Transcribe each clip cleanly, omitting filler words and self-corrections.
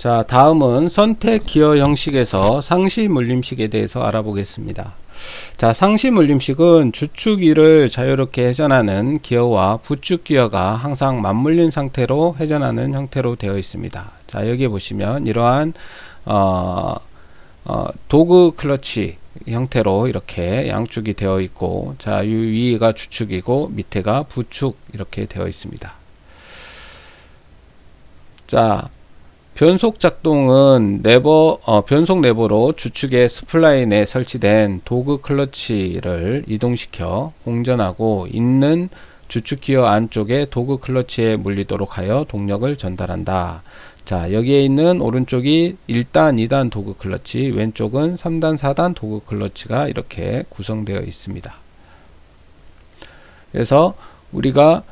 자, 다음은 선택 기어 형식에서 상시 물림식에 대해서 알아보겠습니다. 자, 상시 물림식은 주축위를 자유롭게 회전하는 기어와 부축 기어가 항상 맞물린 상태로 회전하는 형태로 되어 있습니다. 자, 여기 보시면 이러한 도그 클러치 형태로 이렇게 양쪽이 되어 있고, 자, 이 위가 주축이고 밑에가 부축 이렇게 되어 있습니다. 자, 변속 작동은 변속 레버로 주축의 스플라인에 설치된 도그 클러치를 이동시켜 공전하고 있는 주축 기어 안쪽에 도그 클러치에 물리도록 하여 동력을 전달한다. 자, 여기에 있는 오른쪽이 1단, 2단 도그 클러치, 왼쪽은 3단, 4단 도그 클러치가 이렇게 구성되어 있습니다. 그래서 우리가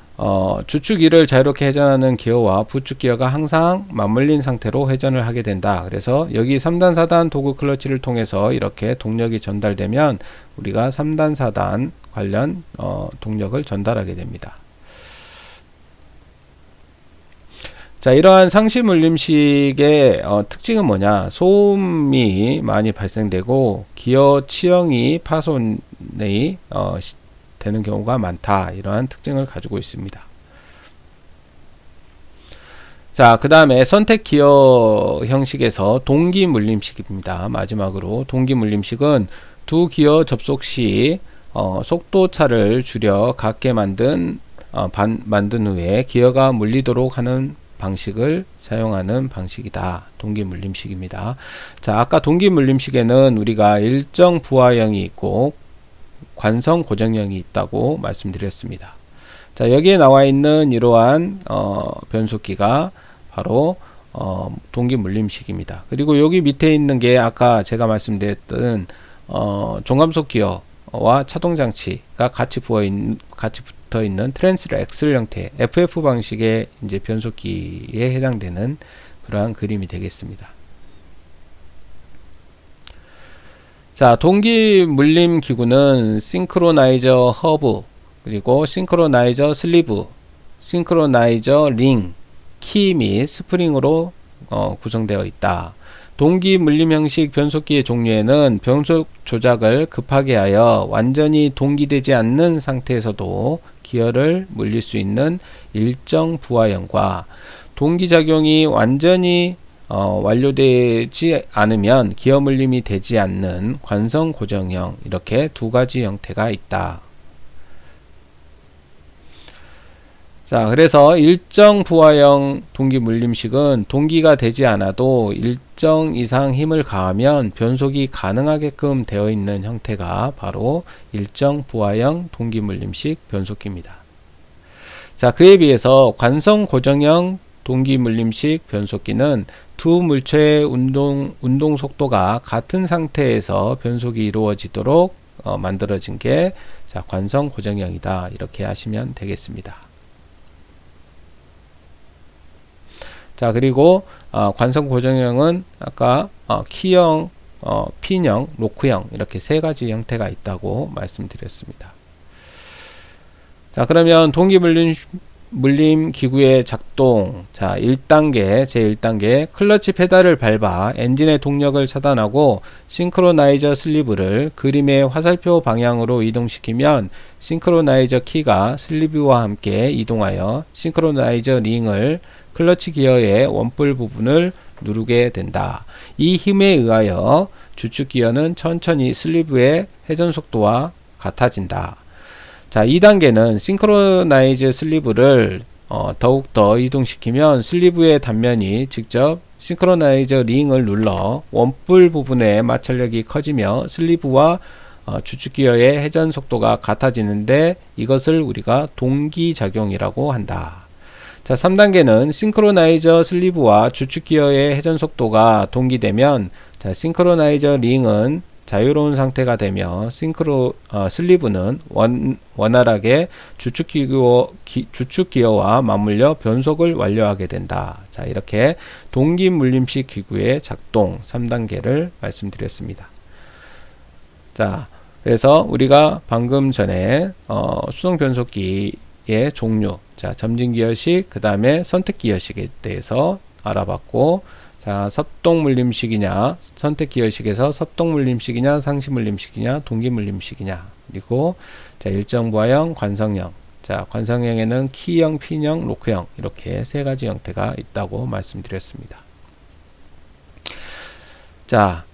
주축위를 자유롭게 회전하는 기어와 부축 기어가 항상 맞물린 상태로 회전을 하게 된다. 그래서 여기 3단, 4단 도그 클러치를 통해서 이렇게 동력이 전달되면 우리가 3단, 4단 관련 동력을 전달하게 됩니다. 자, 이러한 상시 물림식의 특징은 뭐냐? 소음이 많이 발생되고 기어 치형이 파손이 되는 경우가 많다. 이러한 특징을 가지고 있습니다. 자, 그 다음에 선택 기어 형식에서 동기 물림식입니다. 마지막으로 동기 물림식은 두 기어 접속 시 속도 차를 줄여 같게 만든 후에 기어가 물리도록 하는 방식을 사용하는 방식이다. 동기 물림식입니다. 자, 아까 동기 물림식에는 우리가 일정 부하형이 있고 관성 고정형이 있다고 말씀드렸습니다. 자, 여기에 나와 있는 이러한 변속기가 바로 동기 물림식입니다. 그리고 여기 밑에 있는 게 아까 제가 말씀드렸던 종감속 기어와 차동 장치가 같이 붙어 있는 트랜스를 엑셀 형태 FF 방식의 이제 변속기에 해당되는 그러한 그림이 되겠습니다. 자, 동기 물림 기구는 싱크로나이저 허브, 그리고 싱크로나이저 슬리브, 싱크로나이저 링, 키 및 스프링으로 구성되어 있다. 동기 물림 형식 변속기의 종류에는 변속 조작을 급하게 하여 완전히 동기되지 않는 상태에서도 기어를 물릴 수 있는 일정 부하형과 동기작용이 완전히 완료되지 않으면 기어 물림이 되지 않는 관성 고정형, 이렇게 두 가지 형태가 있다. 자, 그래서 일정 부하형 동기 물림식은 동기가 되지 않아도 일정 이상 힘을 가하면 변속이 가능하게끔 되어 있는 형태가 바로 일정 부하형 동기 물림식 변속기입니다. 자, 그에 비해서 관성 고정형 동기 물림식 변속기는 두 물체의 운동 속도가 같은 상태에서 변속이 이루어지도록 만들어진 게 관성 고정형이다. 이렇게 하시면 되겠습니다. 자, 그리고 관성 고정형은 아까 키형, 핀형, 로크형 이렇게 세 가지 형태가 있다고 말씀드렸습니다. 자, 그러면 동기 물림 기구의 작동. 자, 1단계, 제1단계 클러치 페달을 밟아 엔진의 동력을 차단하고 싱크로나이저 슬리브를 그림의 화살표 방향으로 이동시키면 싱크로나이저 키가 슬리브와 함께 이동하여 싱크로나이저 링을 클러치 기어의 원뿔 부분을 누르게 된다. 이 힘에 의하여 주축 기어는 천천히 슬리브의 회전 속도와 같아진다. 자, 2단계는 싱크로나이즈 슬리브를 더욱더 이동시키면 슬리브의 단면이 직접 싱크로나이저 링을 눌러 원뿔 부분의 마찰력이 커지며 슬리브와 주축 기어의 회전 속도가 같아지는데 이것을 우리가 동기작용이라고 한다. 자, 3단계는 싱크로나이저 슬리브와 주축 기어의 회전 속도가 동기되면 싱크로나이저 링은 자유로운 상태가 되며 슬리브는 원활하게 주축 기어와 맞물려 변속을 완료하게 된다. 자, 이렇게 동기 물림식 기구의 작동 3단계를 말씀드렸습니다. 자, 그래서 우리가 방금 전에 수동 변속기의 종류, 자, 점진 기어식, 그 다음에 선택 기어식에 대해서 알아봤고, 자, 섭동물림식이냐, 선택기여식에서 섭동물림식이냐, 상시물림식이냐, 동기물림식이냐. 그리고 자, 일정부하형, 관성형. 자, 관성형에는 키형, 핀형, 로크형 이렇게 세 가지 형태가 있다고 말씀드렸습니다. 자,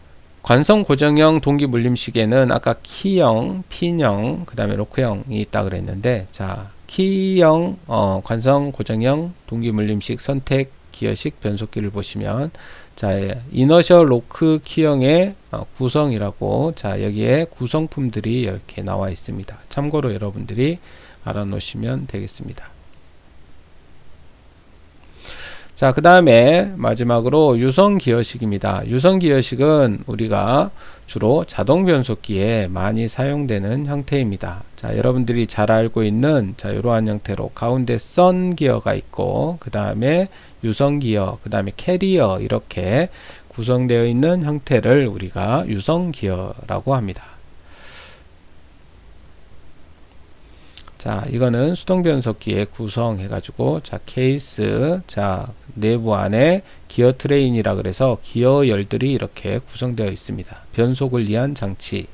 관성 고정형 동기물림식에는 아까 키형, 핀형, 그 다음에 로크형이 있다 그랬는데, 자, 키형, 관성 고정형 동기물림식 선택 기여식 변속기를 보시면, 자, 이너셜 로크 키형의 구성이라고, 자, 여기에 구성품들이 이렇게 나와 있습니다. 참고로 여러분들이 알아놓으시면 되겠습니다. 자, 그 다음에 마지막으로 유성기여식입니다. 유성기여식은 우리가 주로 자동 변속기에 많이 사용되는 형태입니다. 자, 여러분들이 잘 알고 있는 자, 이러한 형태로 가운데 선 기어가 있고, 그 다음에 유성기어, 그 다음에 캐리어 이렇게 구성되어 있는 형태를 우리가 유성기어라고 합니다. 자, 이거는 수동변속기의 구성 해가지고, 자, 케이스, 자, 내부 안에 기어 트레인이라 그래서 기어 열들이 이렇게 구성되어 있습니다. 변속을 위한 장치.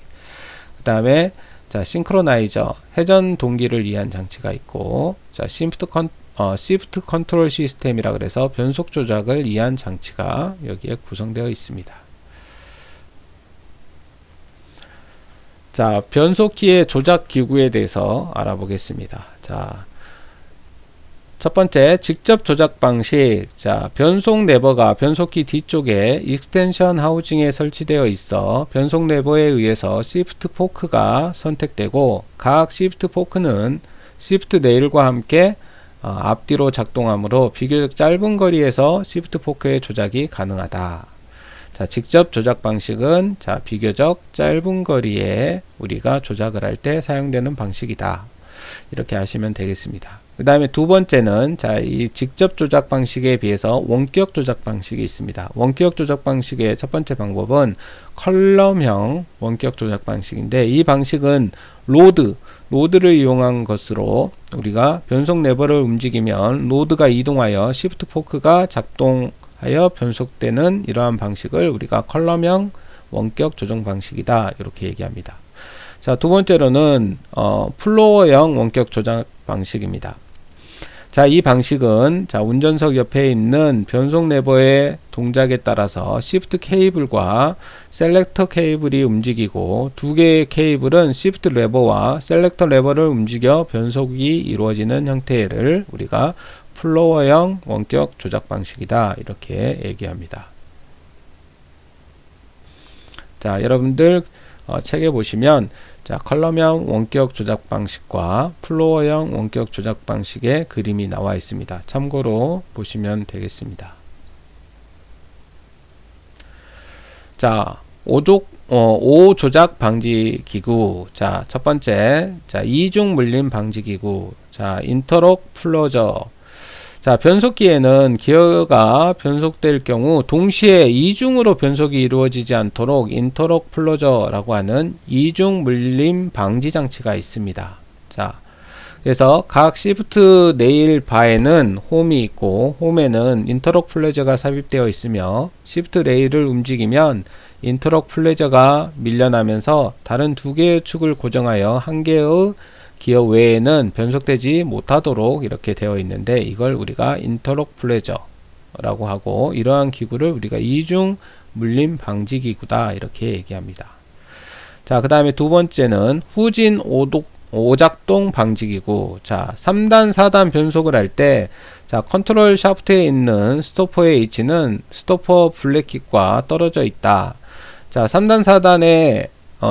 그 다음에, 자, 싱크로나이저, 회전 동기를 위한 장치가 있고, 자, 시프트 컨트롤 시스템이라 그래서 변속 조작을 위한 장치가 여기에 구성되어 있습니다. 자, 변속기의 조작 기구에 대해서 알아보겠습니다. 자, 첫 번째, 직접 조작 방식. 자, 변속 레버가 변속기 뒤쪽에 익스텐션 하우징에 설치되어 있어 변속 레버에 의해서 시프트 포크가 선택되고, 각 시프트 포크는 시프트 레일과 함께 앞뒤로 작동하므로 비교적 짧은 거리에서 시프트 포크의 조작이 가능하다. 자, 직접 조작 방식은 자, 비교적 짧은 거리에 우리가 조작을 할 때 사용되는 방식이다. 이렇게 하시면 되겠습니다. 그 다음에 두 번째는 자, 이 직접 조작 방식에 비해서 원격 조작 방식이 있습니다. 원격 조작 방식의 첫 번째 방법은 컬럼형 원격 조작 방식인데, 이 방식은 로드를 이용한 것으로 우리가 변속 레버를 움직이면 로드가 이동하여 시프트 포크가 작동하여 변속되는 이러한 방식을 우리가 컬럼형 원격 조정 방식이다, 이렇게 얘기합니다. 자, 두 번째로는 플로어형 원격 조작 방식입니다. 자, 이 방식은 자, 운전석 옆에 있는 변속 레버의 동작에 따라서 시프트 케이블과 셀렉터 케이블이 움직이고, 두 개의 케이블은 시프트 레버와 셀렉터 레버를 움직여 변속이 이루어지는 형태를 우리가 플로어형 원격 조작 방식이다, 이렇게 얘기합니다. 자, 여러분들 책에 보시면 자, 컬럼형 원격 조작 방식과 플로어형 원격 조작 방식의 그림이 나와 있습니다. 참고로 보시면 되겠습니다. 자, 5 조작 방지 기구. 자, 첫 번째, 자, 이중 물림 방지 기구. 자, 인터록 플로저. 자, 변속기에는 기어가 변속될 경우 동시에 이중으로 변속이 이루어지지 않도록 인터록 플로저라고 하는 이중 물림 방지 장치가 있습니다. 자, 그래서 각 시프트 레일 바에는 홈이 있고, 홈에는 인터록 플로저가 삽입되어 있으며, 시프트 레일을 움직이면 인터록 플로저가 밀려나면서 다른 두 개의 축을 고정하여 한 개의 기어 외에는 변속되지 못하도록 이렇게 되어 있는데, 이걸 우리가 인터록 플레저라고 하고, 이러한 기구를 우리가 이중 물림 방지 기구다, 이렇게 얘기합니다. 자, 그 다음에 두 번째는 후진 오작동 방지 기구. 자, 3단 4단 변속을 할 때 자, 컨트롤 샤프트에 있는 스토퍼의 위치는 스토퍼 블랙킷과 떨어져 있다. 자, 3단 4단의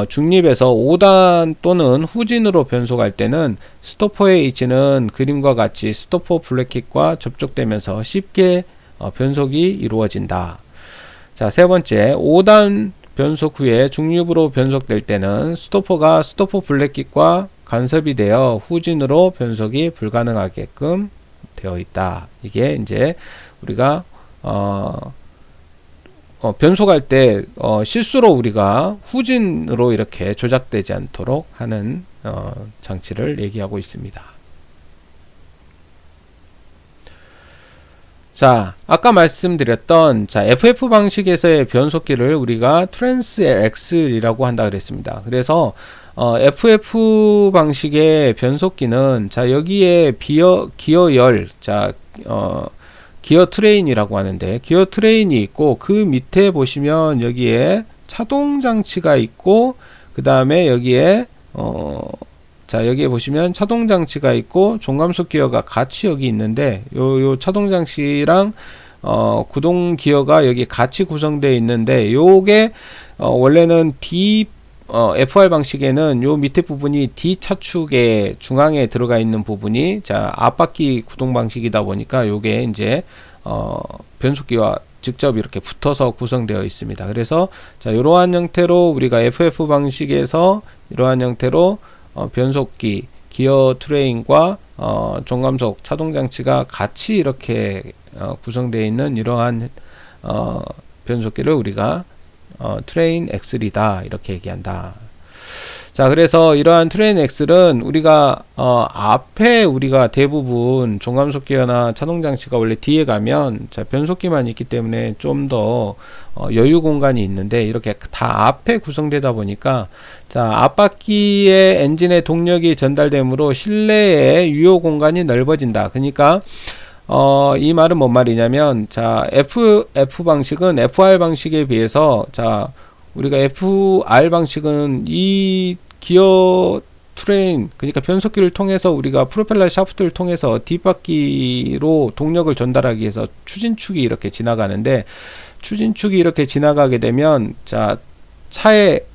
중립에서 5단 또는 후진으로 변속할 때는 스토퍼의 위치는 그림과 같이 스토퍼 블랙킷과 접촉되면서 쉽게 변속이 이루어진다. 자, 세 번째, 5단 변속 후에 중립으로 변속될 때는 스토퍼가 스토퍼 블랙킷과 간섭이 되어 후진으로 변속이 불가능하게끔 되어 있다. 이게 이제 우리가 변속할 때 실수로 우리가 후진으로 이렇게 조작되지 않도록 하는 장치를 얘기하고 있습니다. 자, 아까 말씀드렸던 자, FF 방식에서의 변속기를 우리가 트랜스엑슬이라고 한다 그랬습니다. 그래서 FF 방식의 변속기는 자, 여기에 기어열, 자, 기어 트레인이라고 하는데 기어 트레인이 있고 그 밑에 보시면 여기에 차동 장치가 있고 그 다음에 여기에 자, 여기에 보시면 차동 장치가 있고 종감속 기어가 같이 여기 있는데 요 차동 장치랑 구동 기어가 여기 같이 구성되어 있는데 요게 원래는 FR 방식에는 요 밑에 부분이 D 차축의 중앙에 들어가 있는 부분이 자, 앞바퀴 구동 방식이다 보니까 요게 이제 변속기와 직접 이렇게 붙어서 구성되어 있습니다. 그래서 자, 이러한 형태로 우리가 FF 방식에서 이러한 형태로 변속기, 기어 트레인과 종감속 차동 장치가 같이 이렇게 구성되어 있는 이러한 변속기를 우리가 트레인 엑슬이다 이렇게 얘기한다. 자, 그래서 이러한 트레인 엑슬은 우리가 앞에 우리가 대부분 종감속 기어나 차동 장치가 원래 뒤에 가면 자, 변속기만 있기 때문에 좀 더 여유 공간이 있는데 이렇게 다 앞에 구성되다 보니까 자, 앞바퀴의 엔진의 동력이 전달되므로 실내의 유효 공간이 넓어진다. 그러니까 이 말은 뭔 말이냐면 자, FF 방식은 FR 방식에 비해서 자, 우리가 FR 방식은 이 기어 트레인, 그러니까 변속기를 통해서 우리가 프로펠러 샤프트를 통해서 뒷바퀴로 동력을 전달하기 위해서 추진축이 이렇게 지나가는데 추진축이 이렇게 지나가게 되면 자, 차의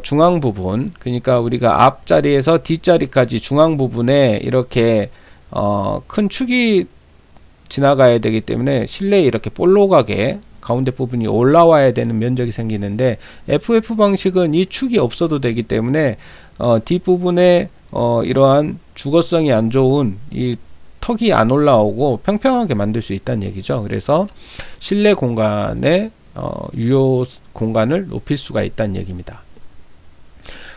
중앙 부분, 그러니까 우리가 앞자리에서 뒷자리까지 중앙 부분에 이렇게 큰 축이 지나가야 되기 때문에 실내에 이렇게 볼록하게 가운데 부분이 올라와야 되는 면적이 생기는데 FF 방식은 이 축이 없어도 되기 때문에 뒷부분에 이러한 주거성이 안 좋은 이 턱이 안 올라오고 평평하게 만들 수 있다는 얘기죠. 그래서 실내 공간의 유효 공간을 높일 수가 있다는 얘기입니다.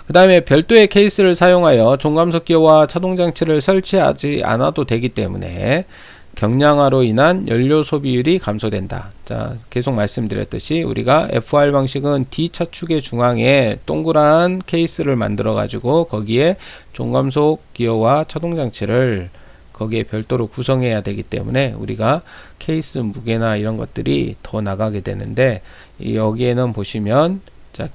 그 다음에 별도의 케이스를 사용하여 종감속 기어와 차동 장치를 설치하지 않아도 되기 때문에 경량화로 인한 연료 소비율이 감소된다. 자, 계속 말씀드렸듯이 우리가 FR 방식은 D 차축의 중앙에 동그란 케이스를 만들어 가지고 거기에 종감속 기어와 차동 장치를 거기에 별도로 구성해야 되기 때문에 우리가 케이스 무게나 이런 것들이 더 나가게 되는데 여기에는 보시면 자,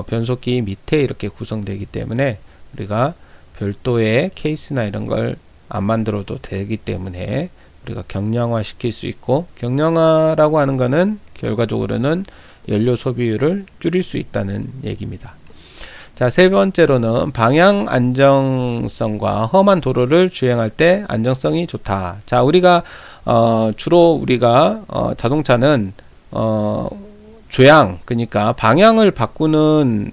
변속기 밑에 이렇게 구성되기 때문에 우리가 별도의 케이스나 이런 걸 안 만들어도 되기 때문에 우리가 경량화 시킬 수 있고, 경량화라고 하는 것은 결과적으로는 연료 소비율을 줄일 수 있다는 얘기입니다. 자, 세 번째로는 방향 안정성과 험한 도로를 주행할 때 안정성이 좋다. 자, 우리가 주로 우리가 자동차는 조향, 그러니까 방향을 바꾸는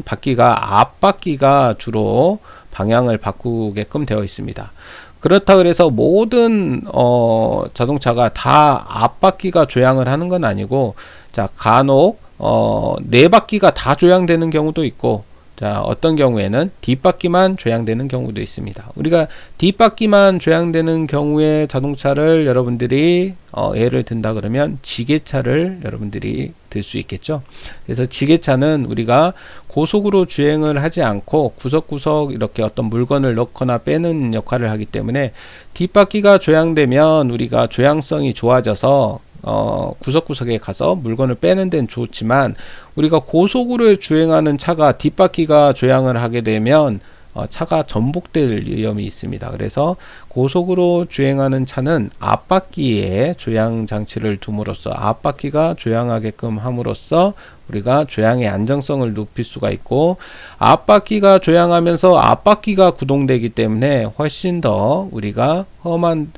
바퀴가 앞바퀴가 주로 방향을 바꾸게끔 되어 있습니다. 그렇다 그래서 모든 자동차가 다 앞바퀴가 조향을 하는 건 아니고, 자, 간혹 네 바퀴가 다 조향되는 경우도 있고, 자, 어떤 경우에는 뒷바퀴만 조향되는 경우도 있습니다. 우리가 뒷바퀴만 조향되는 경우에 자동차를 여러분들이 예를 든다 그러면 지게차를 여러분들이 들 수 있겠죠. 그래서 지게차는 우리가 고속으로 주행을 하지 않고 구석구석 이렇게 어떤 물건을 넣거나 빼는 역할을 하기 때문에 뒷바퀴가 조향되면 우리가 조향성이 좋아져서 구석구석에 가서 물건을 빼는 데는 좋지만, 우리가 고속으로 주행하는 차가 뒷바퀴가 조향을 하게 되면 차가 전복될 위험이 있습니다. 그래서 고속으로 주행하는 차는 앞바퀴에 조향 장치를 둠으로써, 앞바퀴가 조향하게끔 함으로써 우리가 조향의 안정성을 높일 수가 있고, 앞바퀴가 조향하면서 앞바퀴가 구동되기 때문에 훨씬 더 우리가 험한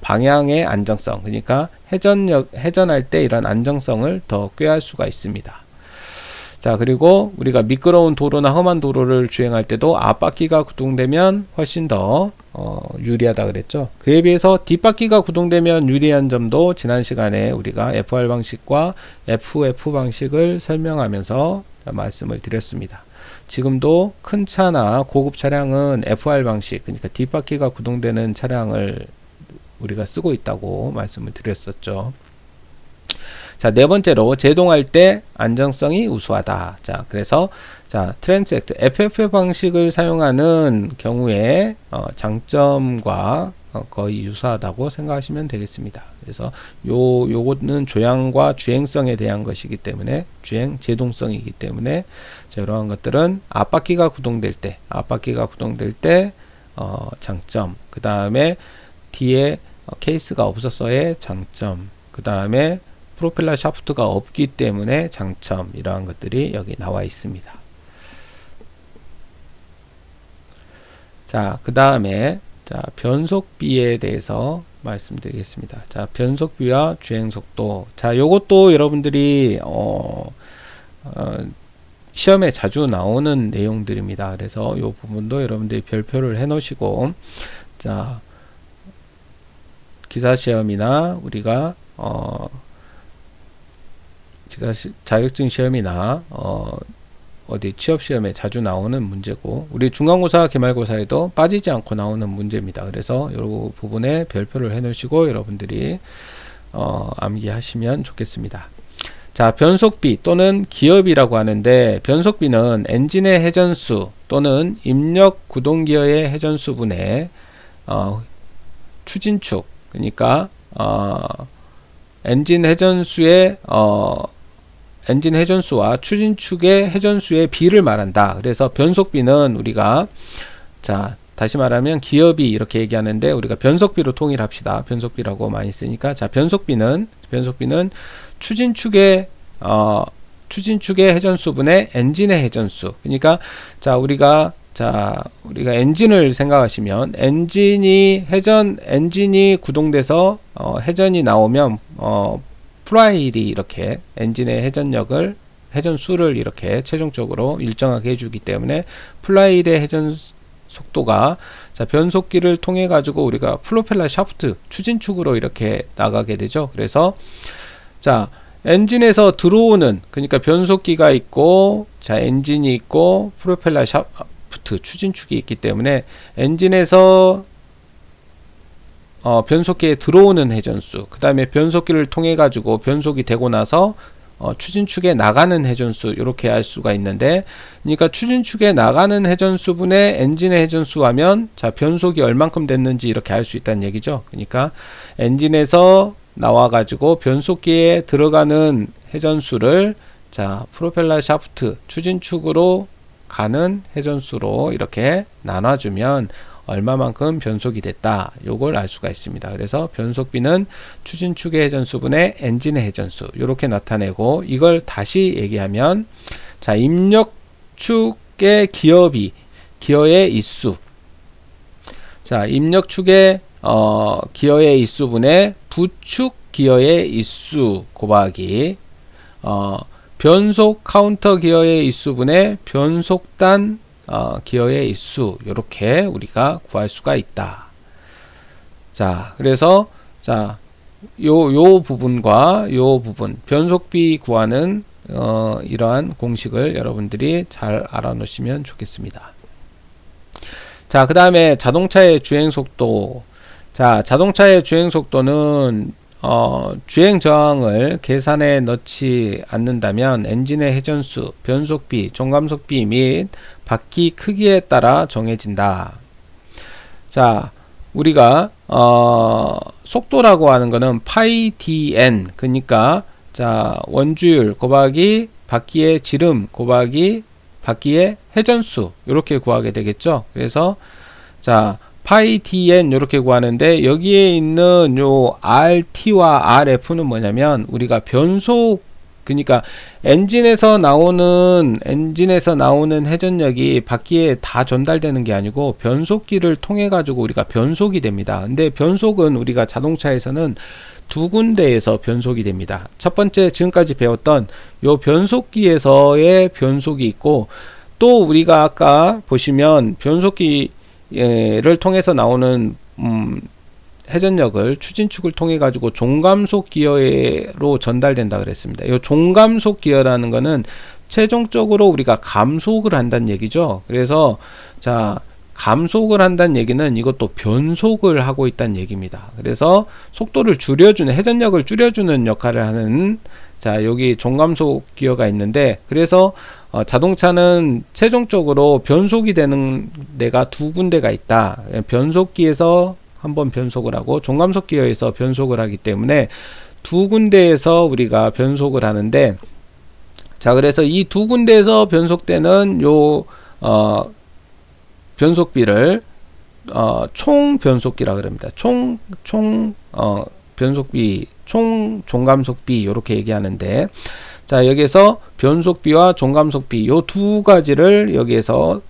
방향의 안정성, 그러니까 회전할 때 이런 안정성을 더 꾀할 수가 있습니다. 자, 그리고 우리가 미끄러운 도로나 험한 도로를 주행할 때도 앞바퀴가 구동되면 훨씬 더 유리하다 그랬죠. 그에 비해서 뒷바퀴가 구동되면 유리한 점도 지난 시간에 우리가 FR 방식과 FF 방식을 설명하면서 말씀을 드렸습니다. 지금도 큰 차나 고급 차량은 FR 방식, 그러니까 뒷바퀴가 구동되는 차량을 우리가 쓰고 있다고 말씀을 드렸었죠. 자, 네 번째로 제동할 때 안정성이 우수하다. 자, 그래서 자, 트랜스액트 FF 방식을 사용하는 경우에 장점과 거의 유사하다고 생각하시면 되겠습니다. 그래서 요거는 조향과 주행성에 대한 것이기 때문에 제동성이기 때문에 자, 이러한 것들은 앞바퀴가 구동될 때 장점, 그 다음에 뒤에 케이스가 없어서의 장점, 그 다음에 프로펠러 샤프트가 없기 때문에 장점, 이러한 것들이 여기 나와 있습니다. 자, 그 다음에 자, 변속비에 대해서 말씀드리겠습니다. 자, 변속비와 주행속도. 자, 요것도 여러분들이 시험에 자주 나오는 내용들입니다. 그래서 요 부분도 여러분들이 별표를 해 놓으시고, 자, 기사시험이나 우리가 자격증 시험이나 어디 취업 시험에 자주 나오는 문제고, 우리 중간고사, 기말고사에도 빠지지 않고 나오는 문제입니다. 그래서 이 부분에 별표를 해 놓으시고 여러분들이 암기하시면 좋겠습니다. 자, 변속비 또는 기업이라고 하는데, 변속비는 엔진의 회전수 또는 입력 구동기어의 회전수분의 추진축, 그러니까 엔진 회전수와 추진축의 회전수의 비를 말한다. 그래서 변속비는 우리가, 자, 다시 말하면 기업이 이렇게 얘기하는데 우리가 변속비로 통일합시다. 변속비라고 많이 쓰니까, 자, 변속비는 추진축의 회전수분의 엔진의 회전수. 그러니까 우리가 엔진을 생각하시면, 엔진이 구동돼서 회전이 나오면 플라일이 이렇게 엔진의 회전수를 이렇게 최종적으로 일정하게 해주기 때문에 플라일의 회전 속도가, 자, 변속기를 통해 가지고 우리가 프로펠러 샤프트 추진축으로 이렇게 나가게 되죠. 그래서 자, 엔진에서 들어오는, 그러니까 변속기가 있고, 자, 엔진이 있고 프로펠러 샤프트 추진축이 있기 때문에 엔진에서 변속기에 들어오는 회전수, 그 다음에 변속기를 통해 가지고 변속이 되고 나서 추진축에 나가는 회전수, 이렇게 알 수가 있는데, 그러니까 추진축에 나가는 회전수분의 엔진의 회전수 하면, 자, 변속이 얼만큼 됐는지 이렇게 알 수 있다는 얘기죠. 그러니까 엔진에서 나와 가지고 변속기에 들어가는 회전수를, 자, 프로펠러 샤프트 추진축으로 가는 회전수로 이렇게 나눠주면 얼마만큼 변속이 됐다, 요걸 알 수가 있습니다. 그래서 변속비는 추진축의 회전수분의 엔진의 회전수, 이렇게 나타내고, 이걸 다시 얘기하면, 자, 입력축의 기어의 입수, 자, 입력축의 기어의 입수분의 부축 기어의 입수 곱하기 변속 카운터 기어의 입수분의 변속단 기어의 입수, 이렇게 우리가 구할 수가 있다. 자, 그래서 자, 요 부분과 요 부분, 변속비 구하는 이러한 공식을 여러분들이 잘 알아놓으시면 좋겠습니다. 자, 그 다음에 자동차의 주행속도. 자, 자동차의 주행속도는 주행 저항을 계산에 넣지 않는다면 엔진의 회전수, 변속비, 종감속비 및 바퀴 크기에 따라 정해진다. 자, 우리가 속도라고 하는 거는 파이 dn, 그러니까 자, 원주율 곱하기 바퀴의 지름 곱하기 바퀴의 회전수, 이렇게 구하게 되겠죠. 그래서 자, 파이 dn 이렇게 구하는데, 여기에 있는 요 rt와 rf는 뭐냐면, 우리가 변속, 그러니까 엔진에서 나오는 회전력이 바퀴에 다 전달되는 게 아니고 변속기를 통해 가지고 우리가 변속이 됩니다. 근데 변속은 우리가 자동차에서는 두 군데에서 변속이 됩니다. 첫 번째, 지금까지 배웠던 요 변속기에서의 변속이 있고, 또 우리가 아까 보시면 변속기를 통해서 나오는 회전력을 추진축을 통해 가지고 종감속 기어로 전달된다 그랬습니다. 이 종감속 기어라는 거는 최종적으로 우리가 감속을 한다는 얘기죠. 그래서 자, 감속을 한다는 얘기는 이것도 변속을 하고 있다는 얘기입니다. 그래서 속도를 줄여주는, 회전력을 줄여주는 역할을 하는, 자, 여기 종감속 기어가 있는데, 그래서 자동차는 최종적으로 변속이 되는 데가 두 군데가 있다. 변속기에서 한번 변속을 하고 종감속 기어에서 변속을 하기 때문에 두 군데에서 우리가 변속을 하는데, 자, 그래서 이 두 군데에서 변속되는 요 변속비를 총 변속기라 그럽니다. 변속비, 총 종감속비 이렇게 얘기하는데, 자, 여기서 변속비와 종감속비 요 두 가지를 여기에서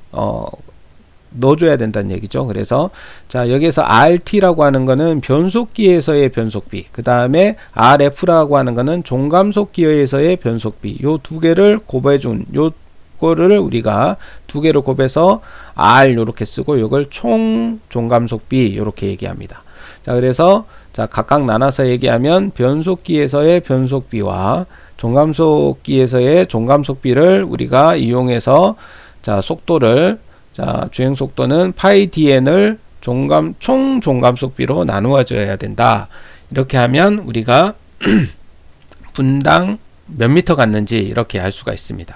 넣어줘야 된다는 얘기죠. 그래서 자, 여기서 RT라고 하는 거는 변속기에서의 변속비, 그 다음에 RF라고 하는 거는 종감속 기어에서의 변속비, 요 두 개를 곱해준 요거를 우리가 두 개를 곱해서 R 요렇게 쓰고, 요걸 총 종감속비 요렇게 얘기합니다. 자, 그래서 자, 각각 나눠서 얘기하면 변속기에서의 변속비와 종감속기에서의 종감속비를 우리가 이용해서 자, 속도를, 자, 주행 속도는 파이 dn을 총 종감속비로 나누어 줘야 된다. 이렇게 하면 우리가 분당 몇 미터 갔는지 이렇게 알 수가 있습니다.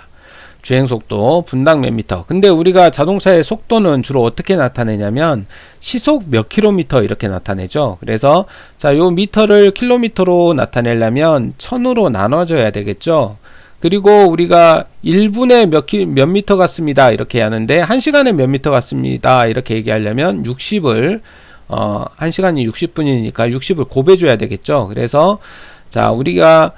주행 속도 분당 몇 미터. 근데 우리가 자동차의 속도는 주로 어떻게 나타내냐면 시속 몇 킬로미터 이렇게 나타내죠. 그래서 자, 요 미터를 킬로미터로 나타내려면 1000으로 나눠줘야 되겠죠. 그리고 우리가 1분에 몇 미터 갔습니다 이렇게 하는데 1시간에 몇 미터 갔습니다 이렇게 얘기하려면 60을 1시간이 60분이니까 60을 곱해줘야 되겠죠. 그래서 자, 우리가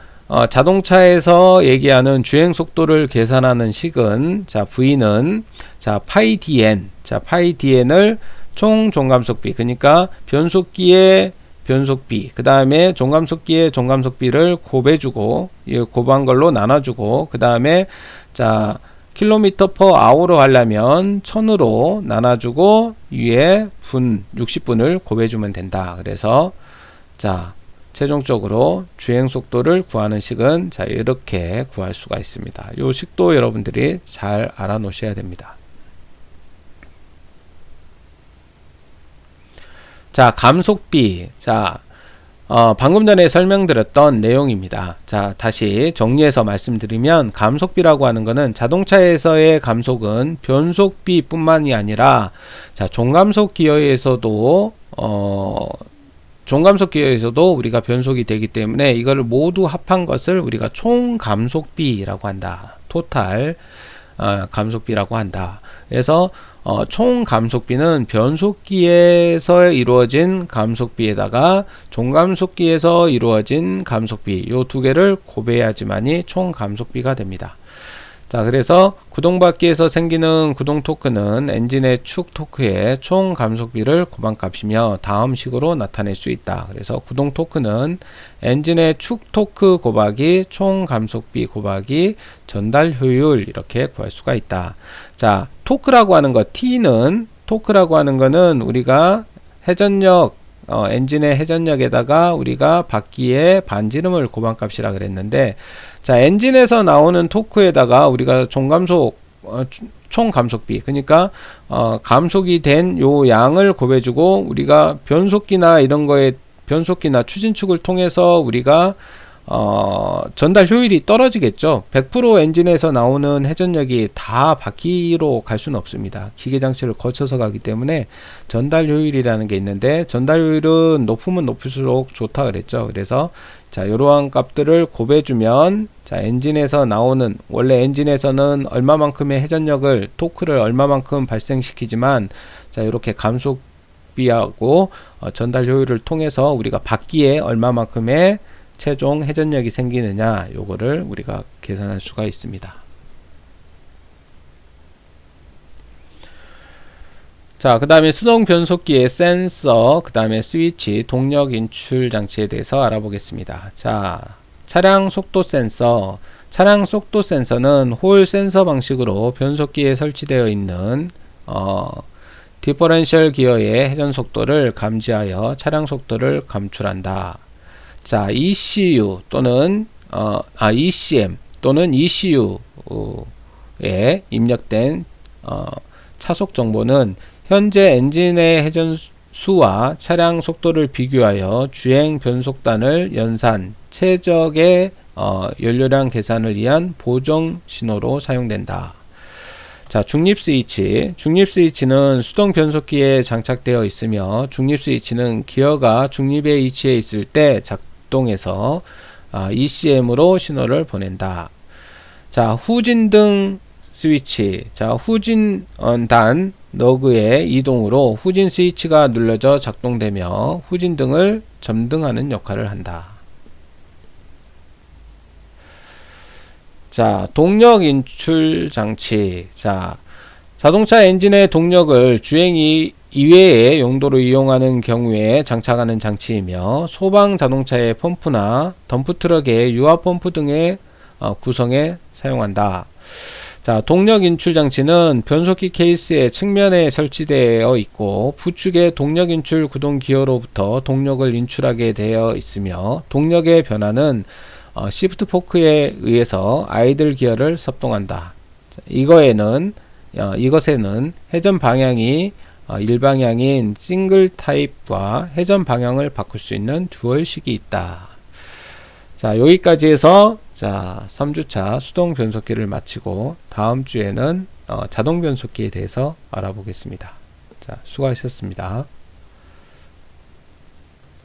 자동차에서 얘기하는 주행 속도를 계산하는 식은, 자, V는 자, 파이 dn, 자, 파이 dn을 총 종감속비, 그러니까 변속기의 변속비, 그 다음에 종감속기의 종감속비를 곱해주고, 이 곱한 걸로 나눠주고, 그 다음에 자, 킬로미터 퍼 아워로 하려면 1000으로 나눠주고 위에 분 60분을 곱해주면 된다. 그래서 자, 최종적으로 주행 속도를 구하는 식은 자, 이렇게 구할 수가 있습니다. 이 식도 여러분들이 잘 알아 놓으셔야 됩니다. 자, 감속비. 자, 방금 전에 설명드렸던 내용입니다. 자, 다시 정리해서 말씀드리면 감속비라고 하는 것은 자동차에서의 감속은 변속비 뿐만이 아니라 자, 종감속 기어에서도 우리가 변속이 되기 때문에 이거를 모두 합한 것을 우리가 총 감속비라고 한다. 토탈 감속비라고 한다. 그래서 총 감속비는 변속기에서 이루어진 감속비에다가 종감속기에서 이루어진 감속비 요 두 개를 곱해야지만이 총 감속비가 됩니다. 자, 그래서 구동바퀴에서 생기는 구동 토크는 엔진의 축 토크의 총 감속비를 곱한 값이며 다음 식으로 나타낼 수 있다. 그래서 구동 토크는 엔진의 축 토크 곱하기 총 감속비 곱하기 전달 효율 이렇게 구할 수가 있다. 자, 토크라고 하는 것, 토크라고 하는 거는 우리가 회전력, 엔진의 회전력에다가 우리가 바퀴의 반지름을 곱한 값이라 그랬는데, 자, 엔진에서 나오는 토크에다가 우리가 종감속, 총 감속비, 그러니까 감속이 된 요 양을 곱해주고 우리가 변속기나 이런 거에 변속기나 추진축을 통해서 우리가 전달 효율이 떨어지겠죠. 100% 엔진에서 나오는 회전력이 다 바퀴로 갈 수는 없습니다. 기계 장치를 거쳐서 가기 때문에 전달 효율이라는 게 있는데, 전달 효율은 높으면 높을수록 좋다 그랬죠. 그래서 자, 이러한 값들을 곱해주면 자, 엔진에서 나오는, 원래 엔진에서는 얼마만큼의 회전력을, 토크를 얼마만큼 발생시키지만, 자, 이렇게 감속비하고 전달 효율을 통해서 우리가 바퀴에 얼마만큼의 최종 회전력이 생기느냐, 요거를 우리가 계산할 수가 있습니다. 자, 그 다음에 수동 변속기의 센서, 그 다음에 스위치, 동력 인출 장치에 대해서 알아보겠습니다. 자, 차량 속도 센서. 차량 속도 센서는 홀 센서 방식으로 변속기에 설치되어 있는 디퍼런셜 기어의 회전 속도를 감지하여 차량 속도를 감출한다. 자, ECU 또는 ECM 또는 ECU에 입력된 차속 정보는 현재 엔진의 회전수와 차량 속도를 비교하여 주행 변속단을 연산, 최적의 연료량 계산을 위한 보정 신호로 사용된다. 자, 중립 스위치. 중립 스위치는 수동 변속기에 장착되어 있으며, 중립 스위치는 기어가 중립의 위치에 있을 때 작동해서 ECM으로 신호를 보낸다. 자, 후진등 스위치. 자, 후진단 너그의 이동으로 후진 스위치가 눌러져 작동되며 후진등을 점등하는 역할을 한다. 자, 동력 인출 장치. 자, 자동차 엔진의 동력을 주행 이외의 용도로 이용하는 경우에 장착하는 장치이며, 소방 자동차의 펌프나 덤프트럭의 유압 펌프 등의 구성에 사용한다. 자, 동력 인출 장치는 변속기 케이스의 측면에 설치되어 있고, 부축의 동력 인출 구동 기어로부터 동력을 인출하게 되어 있으며, 동력의 변화는 시프트 포크에 의해서 아이들 기어를 섭동한다. 이것에는 회전 방향이 일방향인 싱글 타입과 회전 방향을 바꿀 수 있는 듀얼식이 있다. 자, 여기까지 해서 3주차 수동 변속기를 마치고 다음 주에는 자동 변속기에 대해서 알아보겠습니다. 자, 수고하셨습니다.